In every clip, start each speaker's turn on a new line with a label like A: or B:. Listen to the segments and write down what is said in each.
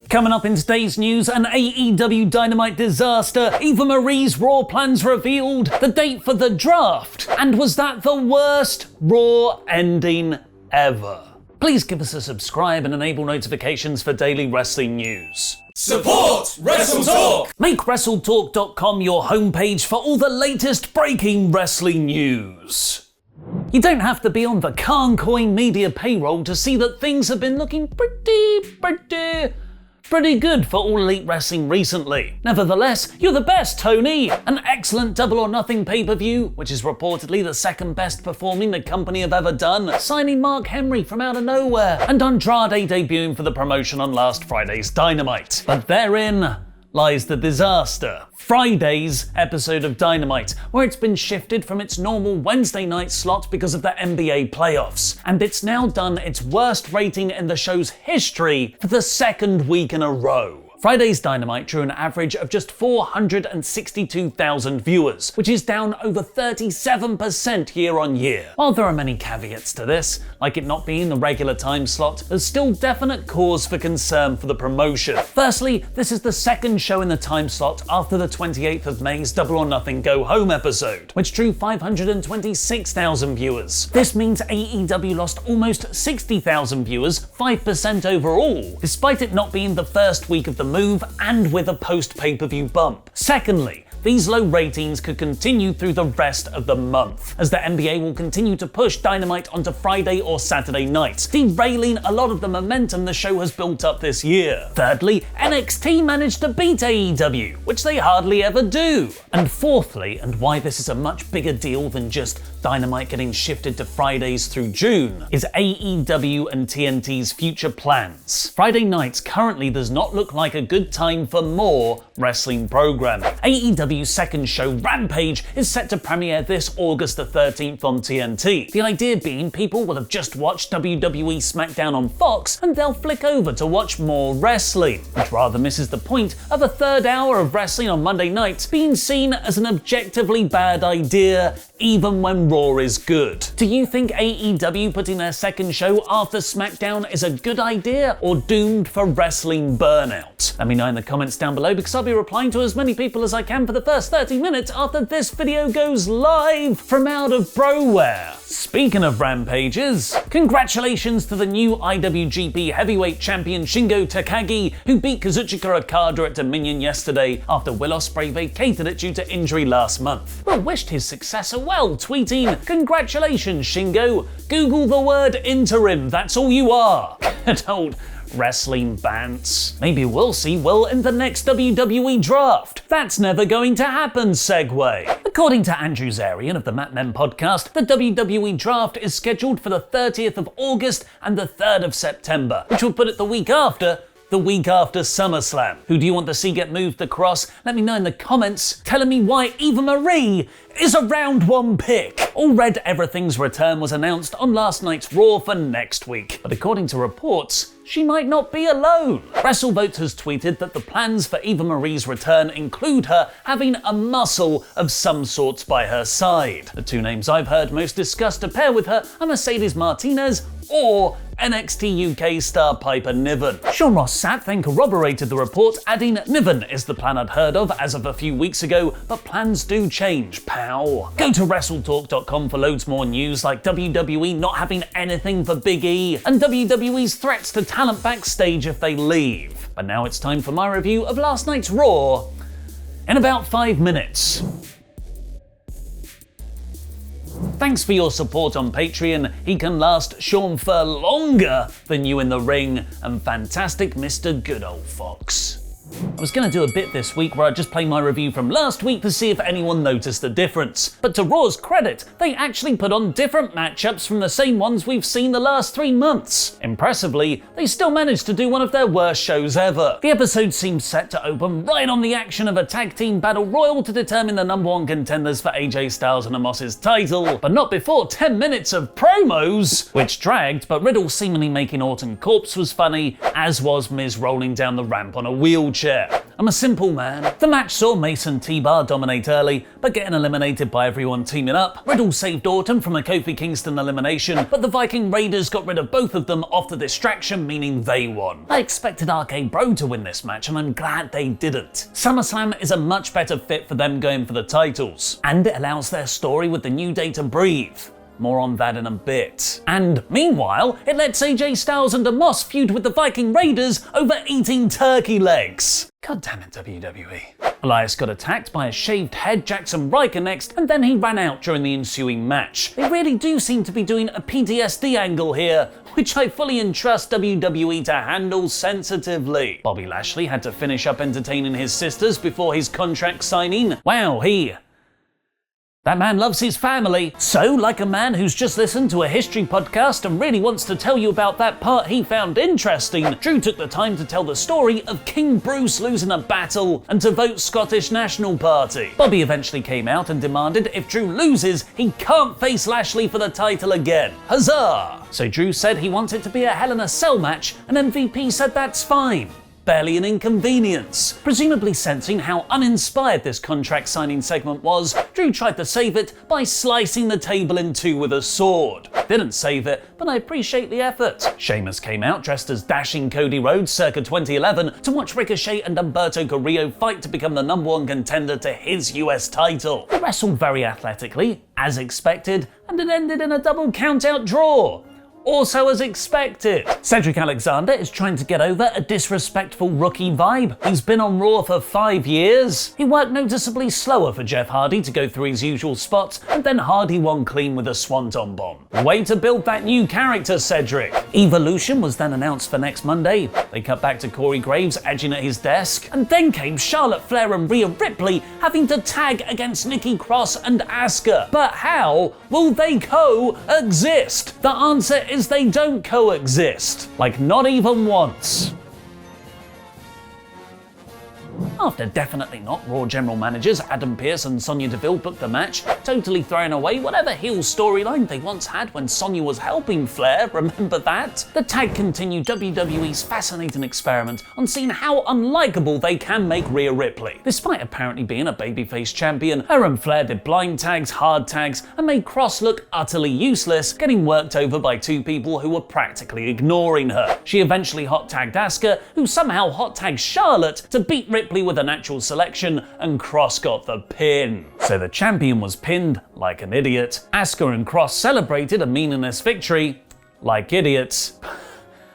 A: Coming up in today's news, an AEW Dynamite Disaster, Eva Marie's Raw plans revealed, the date for the draft, and was that the worst Raw ending ever? Please give us a subscribe and enable notifications for daily wrestling news.
B: Support WrestleTalk!
A: Make WrestleTalk.com your homepage for all the latest breaking wrestling news. You don't have to be on the Khancoin media payroll to see that things have been looking pretty good for All Elite Wrestling recently. Nevertheless, you're the best, Tony! An excellent Double or Nothing pay-per-view, which is reportedly the second best performing the company have ever done, signing Mark Henry from out of nowhere, and Andrade debuting for the promotion on last Friday's Dynamite. But therein lies the disaster. Friday's episode of Dynamite, where it's been shifted from its normal Wednesday night slot because of the NBA playoffs, and it's now done its worst rating in the show's history for the second week in a row. Friday's Dynamite drew an average of just 462,000 viewers, which is down over 37% year on year. While there are many caveats to this, like it not being the regular time slot, there's still definite cause for concern for the promotion. Firstly, this is the second show in the time slot after the 28th of May's Double or Nothing Go Home episode, which drew 526,000 viewers. This means AEW lost almost 60,000 viewers, 5% overall, despite it not being the first week of the move and with a post-pay-per-view bump. Secondly, these low ratings could continue through the rest of the month, as the NBA will continue to push Dynamite onto Friday or Saturday nights, derailing a lot of the momentum the show has built up this year. Thirdly, NXT managed to beat AEW, which they hardly ever do. And fourthly, and why this is a much bigger deal than just Dynamite getting shifted to Fridays through June, is AEW and TNT's future plans. Friday nights currently does not look like a good time for more wrestling programming. AEW's second show, Rampage, is set to premiere this August the 13th on TNT. The idea being people will have just watched WWE SmackDown on Fox and they'll flick over to watch more wrestling, which rather misses the point of a third hour of wrestling on Monday nights being seen as an objectively bad idea, even when Raw is good. Do you think AEW putting their second show after SmackDown is a good idea or doomed for wrestling burnout? Let me know in the comments down below, because I'll be replying to as many people as I can for the first 30 minutes after this video goes live from out of Broware. Speaking of rampages, congratulations to the new IWGP Heavyweight Champion Shingo Takagi, who beat Kazuchika Okada at Dominion yesterday after Will Ospreay vacated it due to injury last month. Will wished his successor well, tweeting, "Congratulations, Shingo. Google the word interim, that's all you are." Good old wrestling bants. Maybe we'll see Will in the next WWE draft. That's never going to happen, segue. According to Andrew Zarian of the Mat Men podcast, the WWE draft is scheduled for the 30th of August and the 3rd of September, which will put it the week after SummerSlam. Who do you want to see get moved across? Let me know in the comments, telling me why Eva Marie is a round one pick. All Red Everything's return was announced on last night's Raw for next week, but according to reports, she might not be alone. WrestleVote has tweeted that the plans for Eva Marie's return include her having a muscle of some sorts by her side. The two names I've heard most discussed to pair with her are Mercedes Martinez or NXT UK star Piper Niven. Sean Ross Sapp then corroborated the report, adding, "Niven is the plan I'd heard of as of a few weeks ago, but plans do change, pal." Go to WrestleTalk.com for loads more news, like WWE not having anything for Big E, and WWE's threats to talent backstage if they leave. But now it's time for my review of last night's Raw in about 5 minutes. Thanks for your support on Patreon. He can last Sean for longer than you in the ring, and fantastic Mr. Good Old Fox. I was going to do a bit this week where I'd just play my review from last week to see if anyone noticed the difference. But to Raw's credit, they actually put on different matchups from the same ones we've seen the last 3 months. Impressively, they still managed to do one of their worst shows ever. The episode seemed set to open right on the action of a tag team battle royal to determine the #1 contenders for AJ Styles and Omos's title, but not before 10 minutes of promos, which dragged, but Riddle seemingly making Orton corpse was funny, as was Miz rolling down the ramp on a wheelchair. I'm a simple man. The match saw Mason T-Bar dominate early, but getting eliminated by everyone teaming up. Riddle saved Orton from a Kofi Kingston elimination, but the Viking Raiders got rid of both of them off the distraction, meaning they won. I expected RK Bro to win this match, and I'm glad they didn't. SummerSlam is a much better fit for them going for the titles, and it allows their story with the New Day to breathe. More on that in a bit. And meanwhile, it lets AJ Styles and Omos feud with the Viking Raiders over eating turkey legs. God damn it, WWE. Elias got attacked by a shaved head Jackson Riker next, and then he ran out during the ensuing match. They really do seem to be doing a PTSD angle here, which I fully entrust WWE to handle sensitively. Bobby Lashley had to finish up entertaining his sisters before his contract signing. Wow, that man loves his family. So, like a man who's just listened to a history podcast and really wants to tell you about that part he found interesting, Drew took the time to tell the story of King Bruce losing a battle and to vote Scottish National Party. Bobby eventually came out and demanded if Drew loses, he can't face Lashley for the title again. Huzzah! So Drew said he wants it to be a Hell in a Cell match, and MVP said that's fine. Barely an inconvenience. Presumably sensing how uninspired this contract signing segment was, Drew tried to save it by slicing the table in two with a sword. Didn't save it, but I appreciate the effort. Sheamus came out dressed as dashing Cody Rhodes circa 2011 to watch Ricochet and Humberto Carrillo fight to become the #1 contender to his US title. They wrestled very athletically, as expected, and it ended in a double countout draw. Also as expected. Cedric Alexander is trying to get over a disrespectful rookie vibe. He's been on Raw for 5 years. He worked noticeably slower for Jeff Hardy to go through his usual spots, and then Hardy won clean with a swanton bomb. Way to build that new character, Cedric. Evolution was then announced for next Monday. They cut back to Corey Graves edging at his desk, and then came Charlotte Flair and Rhea Ripley having to tag against Nikki Cross and Asuka. But how will they coexist? The answer is they don't coexist. Like, not even once. After definitely not Raw general managers Adam Pearce and Sonya Deville booked the match, totally throwing away whatever heel storyline they once had when Sonya was helping Flair, remember that? The tag continued WWE's fascinating experiment on seeing how unlikable they can make Rhea Ripley. Despite apparently being a babyface champion, her and Flair did blind tags, hard tags, and made Cross look utterly useless, getting worked over by two people who were practically ignoring her. She eventually hot tagged Asuka, who somehow hot tagged Charlotte to beat Ripley with a natural selection, and Cross got the pin. So the champion was pinned like an idiot. Asuka and Cross celebrated a meaningless victory like idiots.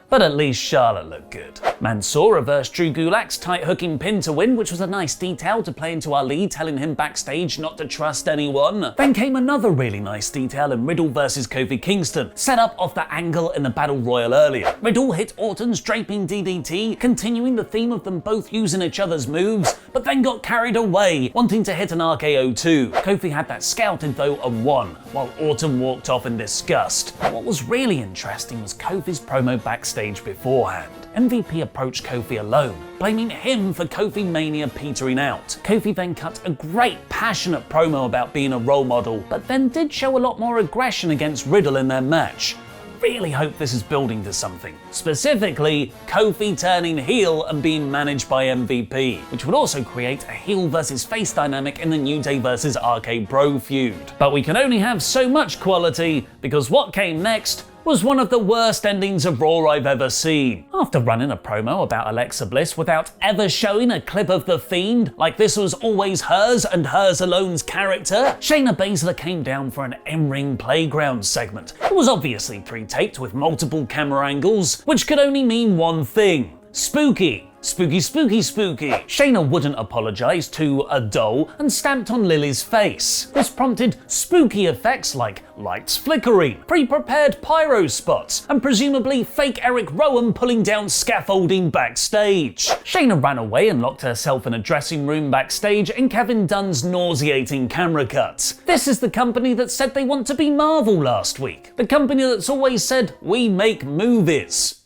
A: But at least Charlotte looked good. Mansoor reversed Drew Gulak's tight hooking pin to win, which was a nice detail to play into Ali telling him backstage not to trust anyone. Then came another really nice detail in Riddle versus Kofi Kingston, set up off the angle in the Battle Royal earlier. Riddle hit Orton's draping DDT, continuing the theme of them both using each other's moves, but then got carried away, wanting to hit an RKO too. Kofi had that scouted though and won, while Orton walked off in disgust. What was really interesting was Kofi's promo backstage beforehand. MVP approached Kofi alone, blaming him for Kofi Mania petering out. Kofi then cut a great passionate promo about being a role model, but then did show a lot more aggression against Riddle in their match. Really hope this is building to something. Specifically, Kofi turning heel and being managed by MVP, which would also create a heel versus face dynamic in the New Day versus RK Bro feud. But we can only have so much quality, because what came next was one of the worst endings of Raw I've ever seen. After running a promo about Alexa Bliss without ever showing a clip of The Fiend, like this was always hers and hers alone's character, Shayna Baszler came down for an in-ring playground segment. It was obviously pre-taped with multiple camera angles, which could only mean one thing: spooky. Spooky, spooky, spooky. Shayna wouldn't apologize to a doll and stamped on Lily's face. This prompted spooky effects like lights flickering, pre-prepared pyro spots, and presumably fake Eric Rowan pulling down scaffolding backstage. Shayna ran away and locked herself in a dressing room backstage in Kevin Dunn's nauseating camera cuts. This is the company that said they want to be Marvel last week. The company that's always said, "We make movies."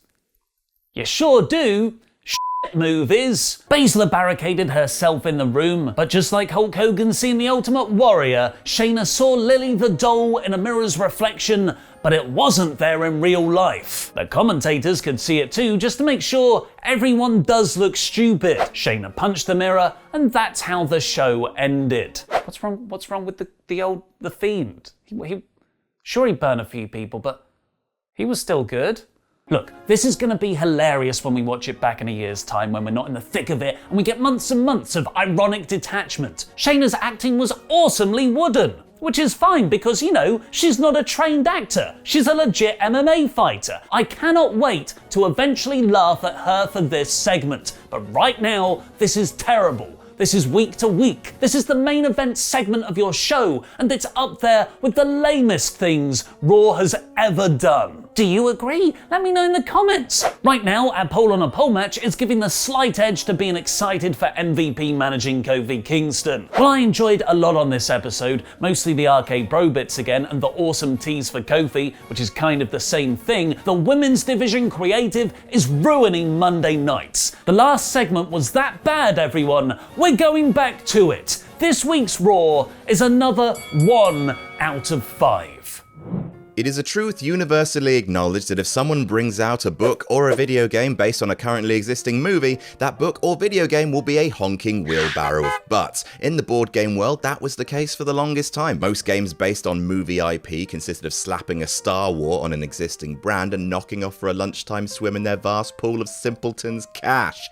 A: You sure do. Movies. Baszler barricaded herself in the room, but just like Hulk Hogan seeing the Ultimate Warrior, Shayna saw Lily the doll in a mirror's reflection, but it wasn't there in real life. The commentators could see it too, just to make sure everyone does look stupid. Shayna punched the mirror, and that's how the show ended. What's wrong with the Fiend? Sure, he burned a few people, but he was still good. Look, this is going to be hilarious when we watch it back in a year's time, when we're not in the thick of it and we get months and months of ironic detachment. Shayna's acting was awesomely wooden, which is fine because, you know, she's not a trained actor. She's a legit MMA fighter. I cannot wait to eventually laugh at her for this segment, but right now, this is terrible. This is week to week. This is the main event segment of your show, and it's up there with the lamest things Raw has ever done. Do you agree? Let me know in the comments. Right now, our poll on a poll match is giving the slight edge to being excited for MVP managing Kofi Kingston. Well, I enjoyed a lot on this episode, mostly the Arcade Bro bits again and the awesome tease for Kofi, which is kind of the same thing. The women's division creative is ruining Monday nights. The last segment was that bad, everyone. We're going back to it. This week's Raw is another 1 out of 5.
C: It is a truth universally acknowledged that if someone brings out a book or a video game based on a currently existing movie, that book or video game will be a honking wheelbarrow of butts. In the board game world, that was the case for the longest time. Most games based on movie IP consisted of slapping a Star War on an existing brand and knocking off for a lunchtime swim in their vast pool of simpletons' cash.